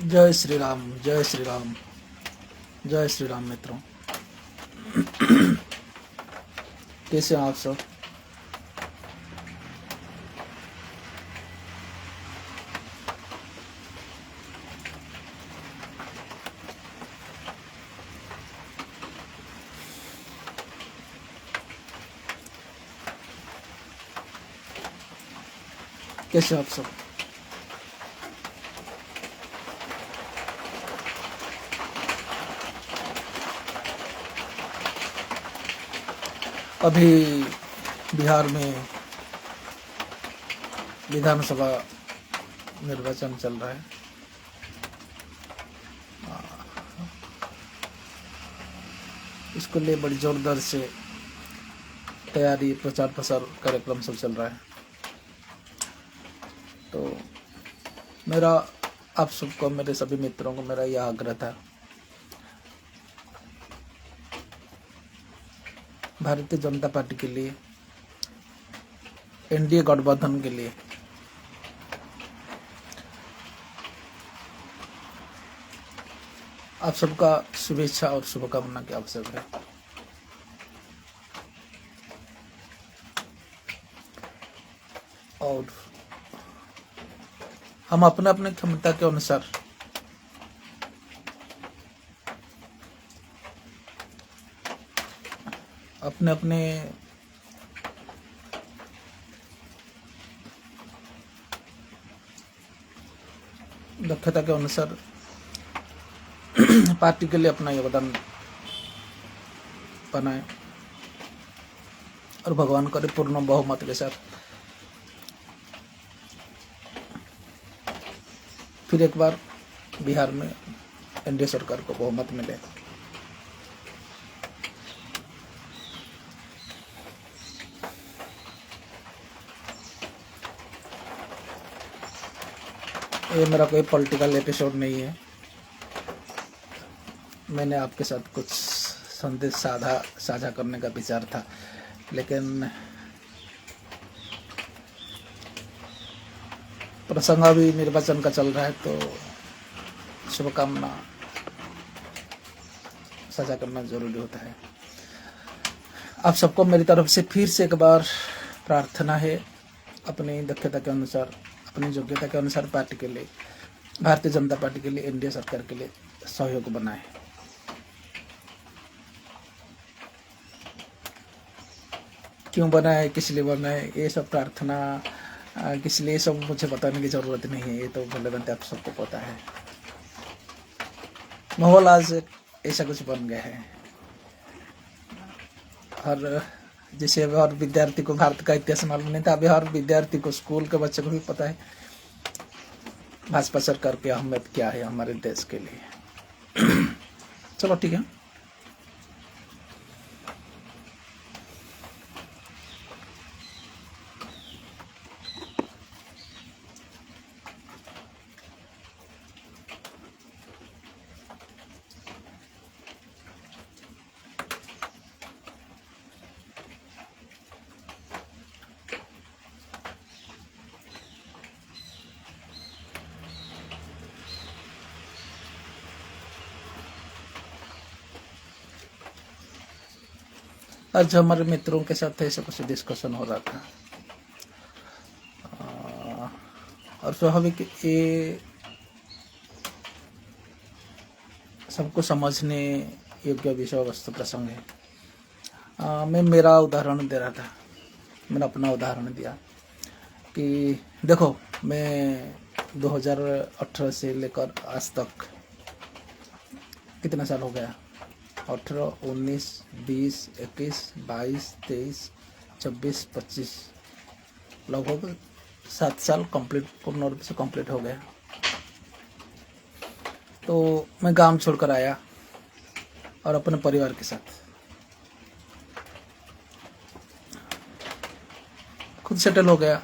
जय श्री राम, जय श्री राम, जय श्री राम मित्रों। कैसे हैं आप सब? कैसे हैं आप सब? अभी बिहार में विधानसभा निर्वाचन चल रहा है। इसको लिए बड़ी जोरदार से तैयारी, प्रचार प्रसार कार्यक्रम सब चल रहा है। तो मेरा आप सबको, मेरे सभी मित्रों को मेरा यह आग्रह था, भारतीय जनता पार्टी के लिए, एनडीए गठबंधन के लिए आप सबका शुभेच्छा और शुभकामना की आवश्यकता है। और हम अपने अपने क्षमता के अनुसार अपने अपने दक्षता के अनुसार पार्टी के लिए अपना योगदान बनाए और भगवान करे पूर्ण बहुमत के साथ फिर एक बार बिहार में एनडीए सरकार को बहुमत मिले। ये मेरा कोई पॉलिटिकल एपिसोड नहीं है। मैंने आपके साथ कुछ संदेश साझा करने का विचार था, लेकिन प्रसंग अभी निर्वाचन का चल रहा है, तो शुभकामना साझा करना जरूरी होता है। आप सबको मेरी तरफ से फिर से एक बार प्रार्थना है, अपनी दक्षता के अनुसार, अपनी योग्यता के अनुसार पार्टी के लिए, भारतीय जनता पार्टी के लिए, एनडीए सरकार के लिए सहयोग बनाए। क्यों बनाए, किस लिए बनाए, ये सब प्रार्थना किस लिए, सब मुझे बताने की जरूरत नहीं है। ये तो भले बनते आप सबको पता है। माहौल आज ऐसा कुछ बन गया है। हर जैसे हर विद्यार्थी को भारत का इतिहास मालूम नहीं था, अभी हर विद्यार्थी को, स्कूल के बच्चे को भी पता है भाजपा सरकार की अहमियत क्या है हमारे देश के लिए। चलो ठीक है। आज हमारे मित्रों के साथ ऐसा कुछ डिस्कशन हो रहा था, और स्वाभाविक ये सबको समझने योग्य विषय वस्तु प्रसंग है। मैं मेरा उदाहरण दे रहा था, मैंने अपना उदाहरण दिया कि देखो, मैं 2018 से लेकर आज तक कितना साल हो गया, 18, 19, 20, 21, 22, 23, 24, 25, लगभग 7 साल कंप्लीट, पूर्ण रूप से कंप्लीट हो गया। तो मैं गांव छोड़कर आया और अपने परिवार के साथ खुद सेटल हो गया।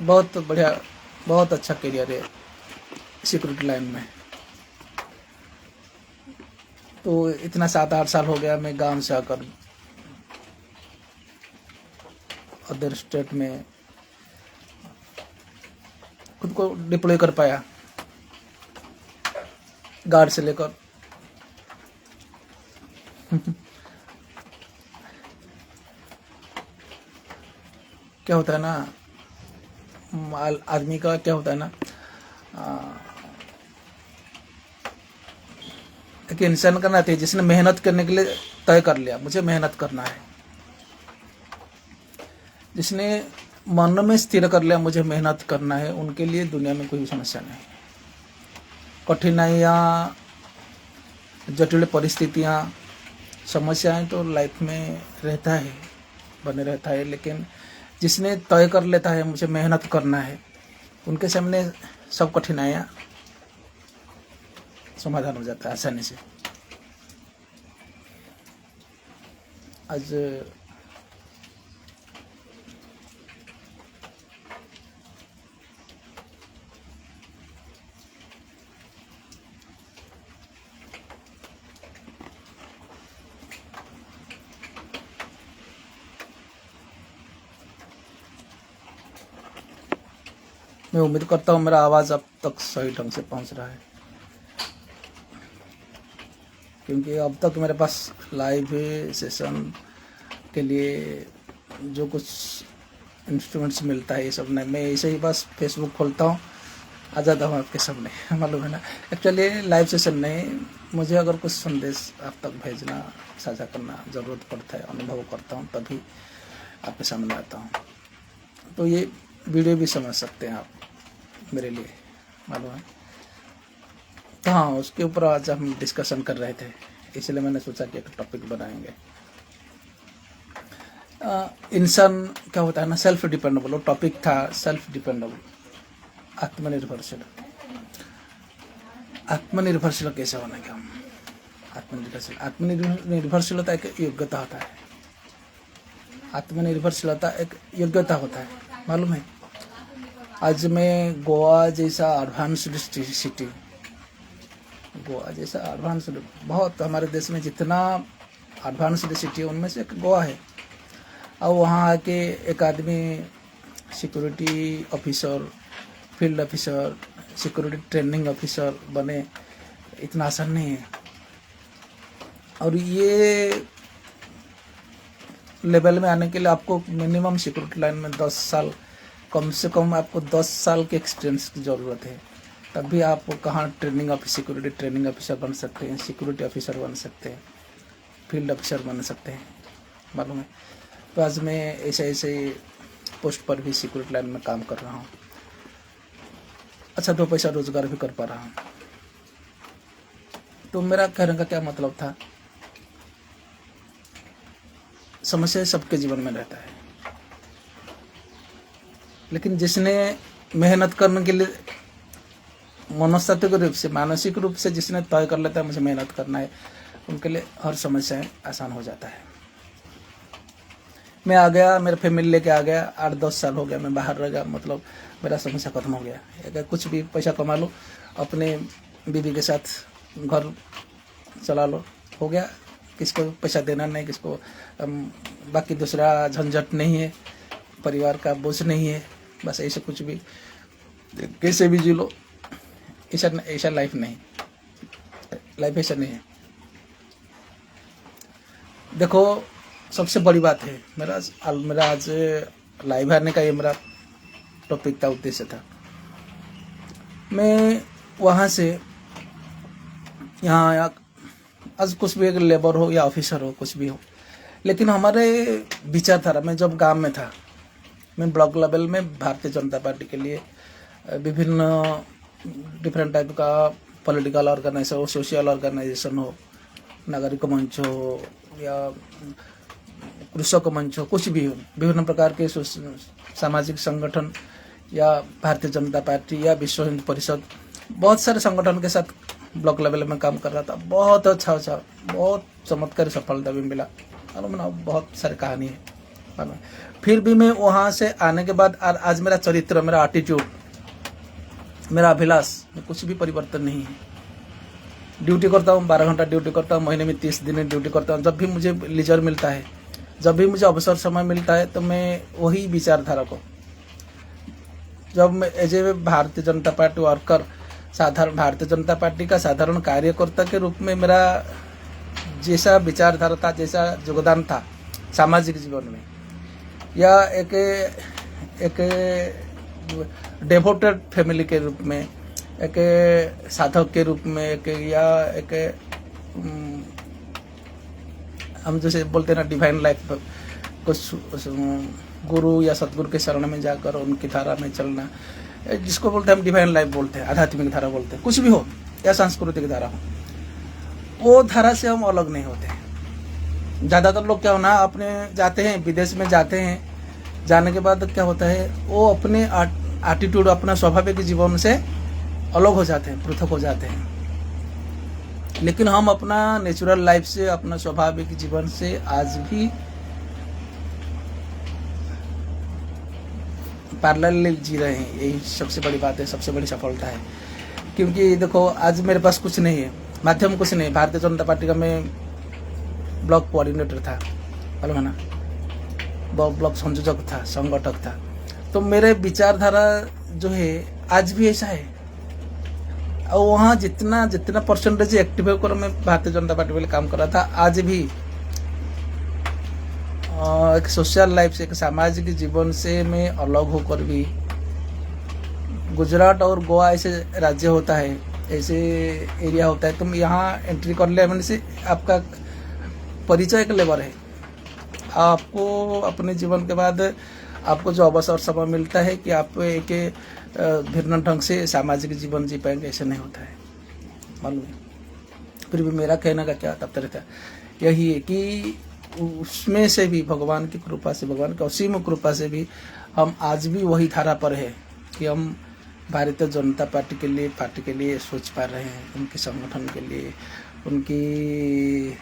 बहुत बढ़िया, बहुत अच्छा करियर है सिक्योरिटी लाइन में। तो इतना 7-8 साल हो गया मैं गांव से आकर अदर स्टेट में खुद को डिप्लॉय कर पाया। गार्ड से लेकर क्या होता है ना, आदमी का क्या होता है ना, एक इंसान का नाते जिसने मेहनत करने के लिए तय कर लिया मुझे मेहनत करना है, जिसने मन में स्थिर कर लिया मुझे मेहनत करना है, उनके लिए दुनिया में कोई समस्या नहीं। कठिनाइयाँ, जटिल परिस्थितियाँ, समस्याएं तो लाइफ में रहता है, बने रहता है, लेकिन जिसने तय कर लेता है मुझे मेहनत करना है, उनके सामने सब कठिनाइयाँ समाधान हो जाता है आसानी से। आज मैं उम्मीद करता हूँ मेरा आवाज़ अब तक सही ढंग से पहुँच रहा है, क्योंकि अब तक मेरे पास लाइव सेशन के लिए जो कुछ इंस्ट्रूमेंट्स मिलता है ये सब नहीं, मैं ऐसे ही बस फेसबुक खोलता हूँ, आ जाता हूँ आपके सामने, मालूम है ना। एक्चुअली लाइव सेशन नहीं, मुझे अगर कुछ संदेश आप तक भेजना, साझा करना ज़रूरत पड़ता है, अनुभव करता हूँ, तभी आपके सामने आता हूँ। तो ये वीडियो भी समझ सकते हैं आप मेरे लिए, मालूम है। तो हाँ, उसके ऊपर आज हम डिस्कशन कर रहे थे, इसलिए मैंने सोचा कि एक टॉपिक बनाएंगे। इंसान क्या होता है ना, सेल्फ डिपेंडेबल, वो टॉपिक था सेल्फ डिपेंडेबल, आत्मनिर्भरशील। आत्मनिर्भरशील कैसे होना, क्या आत्मनिर्भरशीलता एक योग्यता होता है, आत्मनिर्भरशीलता एक योग्यता होता है, मालूम है। आज मैं गोवा जैसा एडवांस्ड सिटी, गोवा जैसा एडवांस्ड, बहुत हमारे देश में जितना एडवांस्ड सिटी है उनमें से एक गोवा है। और वहाँ आके एक आदमी security officer, field officer, security training officer बने, इतना आसान नहीं है। और ये लेवल में आने के लिए आपको मिनिमम सिक्योरिटी लाइन में 10 साल, कम से कम आपको 10 साल के एक्सपीरियंस की ज़रूरत है, तभी आप कहाँ सिक्योरिटी ट्रेनिंग ऑफिसर बन सकते हैं, सिक्योरिटी ऑफिसर बन सकते हैं, फील्ड ऑफिसर बन सकते हैं, मालूम है। तो आज मैं ऐसे पोस्ट पर भी सिक्योरिटी लाइन में काम कर रहा हूँ, अच्छा 2 पैसा रोजगार भी कर पा रहा हूँ। तो मेरा कहने का क्या मतलब था, समस्या सबके जीवन में रहता है, लेकिन जिसने मेहनत करने के लिए मनस्तात्विक रूप से, मानसिक रूप से जिसने तय कर लेता है मुझे मेहनत करना है, उनके लिए हर समस्याएं आसान हो जाता है। मैं आ गया, मेरा फैमिली लेके आ गया, 8-10 साल हो गया मैं बाहर रह गया, मतलब मेरा समस्या खत्म हो गया। अगर कुछ भी पैसा कमा लो, अपने बीवी के साथ घर चला लो, हो गया, किसको पैसा देना नहीं, किसको बाकी दूसरा झंझट नहीं है, परिवार का बोझ नहीं है, बस ऐसे कुछ भी कैसे भी जी लो। ऐसा लाइफ नहीं, लाइफ ऐसा नहीं है। देखो, सबसे बड़ी बात है, मेरा आज लाइव आने का ये मेरा टॉपिक का उद्देश्य था। मैं वहाँ से यहाँ आज कुछ भी, एक लेबर हो या ऑफिसर हो, कुछ भी हो, लेकिन हमारे विचारधारा में, जब गांव में था, मैं ब्लॉक लेवल में भारतीय जनता पार्टी के लिए विभिन्न डिफरेंट टाइप का पॉलिटिकल ऑर्गेनाइजेशन हो, सोशल ऑर्गेनाइजेशन हो, नागरिक मंच हो या कृषक मंच हो, कुछ भी हो, विभिन्न प्रकार के सामाजिक संगठन या भारतीय जनता पार्टी या विश्व हिंदू परिषद, बहुत सारे संगठन के साथ ब्लॉक लेवल में काम कर रहा था। बहुत अच्छा, बहुत चमत्कारी सफलता भी मिला, मालूम ना, बहुत सारी कहानी है, मालूम। फिर भी मैं वहाँ से आने के बाद आज मेरा चरित्र, मेरा एटीट्यूड, मेरा अभिलाष में कुछ भी परिवर्तन नहीं है। ड्यूटी करता हूँ, 12 घंटा ड्यूटी करता हूँ, महीने में 30 दिन ड्यूटी करता हूँ। जब भी मुझे लीजर मिलता है, जब भी मुझे अवसर समय मिलता है, तो मैं वही विचारधारा को, जब मैं as a Bharatiya Janata party worker साधारण भारतीय जनता पार्टी का साधारण कार्यकर्ता के रूप में मेरा जैसा विचारधारा था, जैसा योगदान था सामाजिक जीवन में, या एक डेवोटेड फैमिली के रूप में, एक साधक के रूप में, हम जैसे बोलते हैं ना डिवाइन लाइफ, कुछ गुरु या सतगुरु के शरण में जाकर उनकी धारा में चलना, जिसको बोलते हैं हम डिवाइन लाइफ बोलते हैं, आध्यात्मिक धारा बोलते हैं, कुछ भी हो या सांस्कृतिक धारा हो, वो धारा से हम अलग नहीं होते। ज़्यादातर लोग क्या होना, अपने जाते हैं विदेश में, जाते हैं, जाने के बाद क्या होता है, वो अपने एटीट्यूड, अपना स्वाभाविक जीवन से अलग हो जाते हैं, पृथक हो जाते हैं। लेकिन हम अपना नेचुरल लाइफ से, अपना स्वाभाविक जीवन से आज भी पैरेलल जी रहे हैं। यही सबसे बड़ी बात है, सबसे बड़ी सफलता है। क्योंकि देखो आज मेरे पास कुछ नहीं है, माध्यम कुछ नहीं। भारतीय जनता पार्टी का मैं ब्लॉक कोऑर्डिनेटर था, मालूम है ना, ब्लॉक संयोजक था, संगठक था। तो मेरे विचारधारा जो है आज भी ऐसा है। और वहाँ जितना परसेंटेज एक्टिव होकर मैं भारतीय जनता पार्टी में काम कर रहा था, आज भी एक सोशल लाइफ से, एक सामाजिक जीवन से मैं अलग होकर भी, गुजरात और गोवा ऐसे राज्य होता है, ऐसे एरिया होता है, तुम यहाँ एंट्री कर ले, मैंने से आपका परिचय एक लेवल है। आपको अपने जीवन के बाद आपको जो अवसर समय मिलता है कि आप एक भिन्न ढंग से सामाजिक जीवन जी पाएंगे, ऐसे नहीं होता है, मालूम है। फिर भी मेरा कहने का क्या तात्पर्य था, यही है कि उसमें से भी भगवान की कृपा से, भगवान की असीम कृपा से भी हम आज भी वही धारा पर है कि हम भारतीय जनता पार्टी के लिए सोच पा रहे हैं, उनके संगठन के लिए, उनकी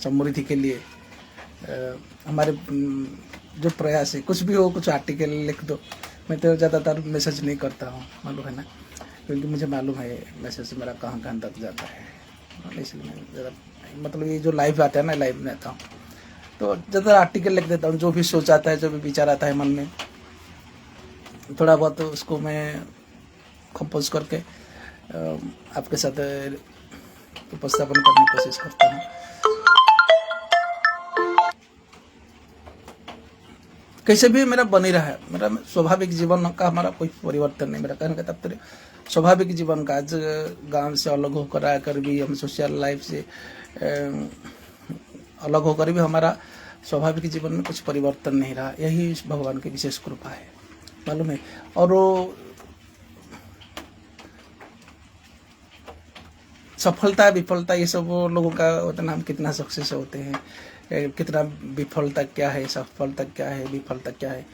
समृद्धि के लिए। हमारे जो प्रयास है, कुछ भी हो, कुछ आर्टिकल लिख दो, मैं तो ज़्यादातर मैसेज नहीं करता हूँ, मालूम है ना, क्योंकि मुझे मालूम है मैसेज मेरा कहाँ कहाँ तक जाता है। इसलिए मैं ज़्यादा, मतलब ये जो लाइव आता है ना, लाइव में आता हूँ तो ज़्यादा आर्टिकल लिख देता हूँ। जो भी सोच आता है, जो भी विचार आता है मन में, थोड़ा बहुत उसको मैं कंपोज करके आपके साथ उपस्थापन करने की कोशिश करता हूँ। कैसे भी मेरा बनी रहा है, मेरा स्वाभाविक जीवन का हमारा कोई परिवर्तन नहीं। मेरा कहने का तात्पर्य स्वाभाविक जीवन का, आज गांव से अलग होकर आकर भी हम सोशल लाइफ से अलग होकर भी हमारा स्वाभाविक जीवन में कुछ परिवर्तन नहीं रहा। यही भगवान की विशेष कृपा है, मालूम है। और वो सफलता विफलता ये सब लोगों का होता है, हम कितना सक्सेस होते हैं, कितना विफलता क्या है, सफलता क्या है, विफलता क्या है,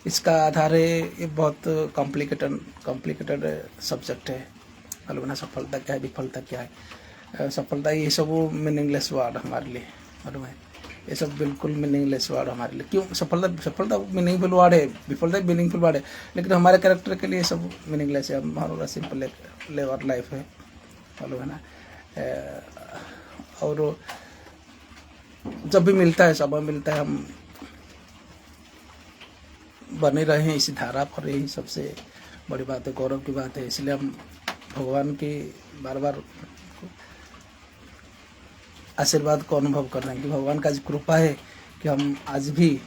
इसका आधार है। ये बहुत कॉम्प्लिकेटेड सब्जेक्ट है, मालूम ना। सफलता क्या है, विफलता क्या है, सफलता, ये सब मीनिंगलेस वर्ड हमारे लिए, मालूम है। ये सब बिल्कुल मीनिंगलेस वर्ड हमारे लिए। क्यों? सफलता मीनिंगफुल वर्ड है, विफलता मीनिंगफुल वर्ड है, लेकिन हमारे कैरेक्टर के लिए सब मीनिंगलेस है। हमारा सिंपल लेवर लाइफ है, मालूम है ना। और जब भी मिलता है, समय मिलता है, हम बने रहे हैं इसी धारा पर, यही सबसे बड़ी बात है, गौरव की बात है। इसलिए हम भगवान की बार बार आशीर्वाद को अनुभव कर रहे हैं कि भगवान का कृपा है कि हम आज भी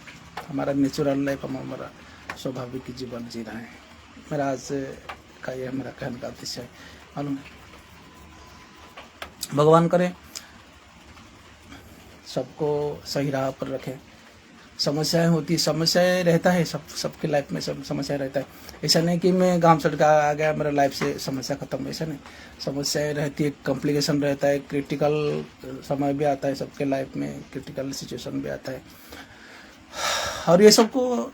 हमारा नेचुरल लाइफ, हम हमारा स्वाभाविक जीवन जी रहे हैं। मेरा आज का यह मेरा कहने का उद्देश्य है, मालूम है। भगवान करे सबको सही राह पर रखे। समस्याएं होती, समस्याएं रहता है, सबके लाइफ में सब समस्या रहता है। ऐसा नहीं कि मैं गांव से आ गया, मेरा लाइफ से समस्या खत्म, ऐसा नहीं। समस्याएं रहती है, कॉम्प्लिकेशन रहता है, क्रिटिकल समय भी आता है सबके लाइफ में, क्रिटिकल सिचुएशन भी आता है। और ये सबको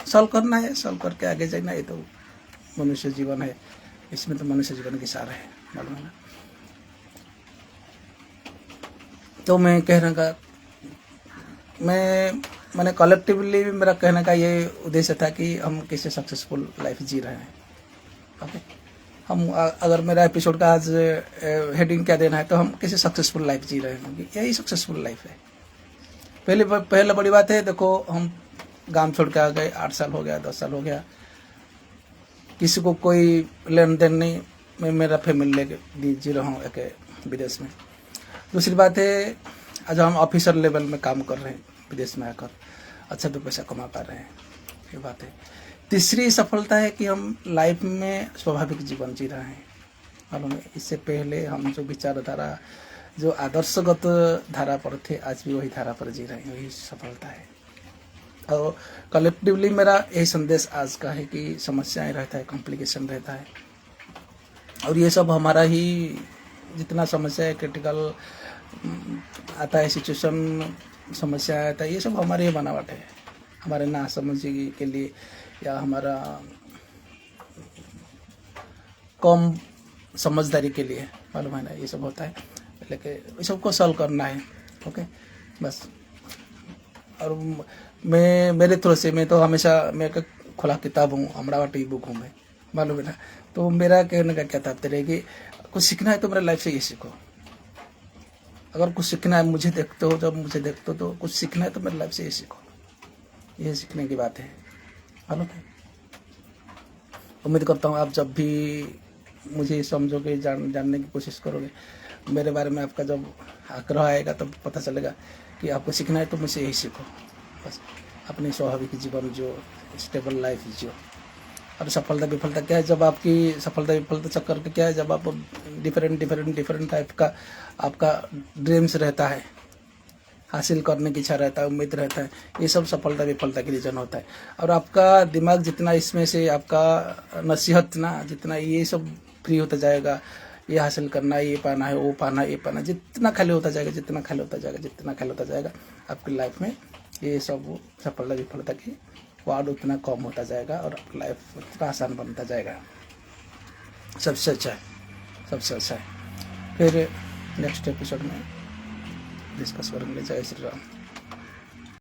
सॉल्व करना है, सॉल्व करके आगे जाना है। तो मनुष्य जीवन है, इसमें तो मनुष्य जीवन की सार है, मालूम है ना। तो मैं कहने का, मैंने कलेक्टिवली भी मेरा कहने का ये उद्देश्य था कि हम कैसे सक्सेसफुल लाइफ जी रहे हैं। ओके, हम अगर मेरा एपिसोड का आज हेडिंग क्या देना है, तो हम कैसे सक्सेसफुल लाइफ जी रहे हैं, यही सक्सेसफुल लाइफ है। पहले बड़ी बात है, देखो हम गांव छोड़ के आ गए, 8 साल हो गया, 10 साल हो गया, किसी को कोई लेन देन नहीं, मैं मेरा फैमिली लेके जी रहा हूँ एक विदेश में। दूसरी बात है, आज हम ऑफिसर लेवल में काम कर रहे हैं, विदेश में आकर अच्छा 2 पैसा कमा पा रहे हैं, ये बात है। तीसरी सफलता है कि हम लाइफ में स्वाभाविक जीवन जी रहे हैं, मालूम है। इससे पहले हम जो विचारधारा, जो आदर्शगत धारा पर थे, आज भी वही धारा पर जी रहे हैं, वही सफलता है। और कलेक्टिवली मेरा यही संदेश आज का है कि समस्याएं रहता है, कॉम्प्लिकेशन रहता है, और ये सब हमारा ही जितना समस्या है, क्रिटिकल आता है सिचुएशन, समस्या आता है, ये सब हमारे ही बनावट है, हमारे ना समझी के लिए या हमारा कम समझदारी के लिए, मालूम है ना, ये सब होता है। लेकिन इस सबको सॉल्व करना है, ओके बस। और मैं मेरे थ्रू से, मैं तो हमेशा मैं एक खुला किताब हूँ, अमरावट ई बुक हूँ मैं, मालूम है ना। तो मेरा कहने का क्या तात्पर्य है कि कुछ सीखना है तो मेरे लाइफ से ये सीखो। अगर कुछ सीखना है, मुझे देखते हो, जब मुझे देखते हो तो कुछ सीखना है तो मेरे लाइफ से ये सीखो, ये सीखने की बात है, मालूम है। उम्मीद करता हूँ आप जब भी मुझे समझोगे, जानने की कोशिश करोगे, मेरे बारे में आपका जब आग्रह आएगा तब पता चलेगा कि आपको सीखना है तो मुझसे यही सीखो, बस। अपने स्वाभाविक जीवन जो, स्टेबल लाइफ जो। और सफलता विफलता क्या है, जब आपकी सफलता विफलता चक्कर के क्या है, जब आप डिफरेंट टाइप का आपका ड्रीम्स रहता है, हासिल करने की इच्छा रहता है, उम्मीद रहता है, ये सब सफलता विफलता के रीजन होता है। और आपका दिमाग जितना इसमें से आपका नसीहत ना, जितना ये सब फ्री होता जाएगा, ये हासिल करना, ये पाना है, वो पाना, ये पाना, जितना खाली होता जाएगा, जितना खाली होता जाएगा, जितना खाली होता जाएगा, आपकी लाइफ में ये सब सफलता विफलता की वार्ड उतना कम होता जाएगा और लाइफ उतना आसान बनता जाएगा। सबसे अच्छा है, सबसे अच्छा है। फिर नेक्स्ट एपिसोड में डिस्कस करेंगे। जय श्री राम।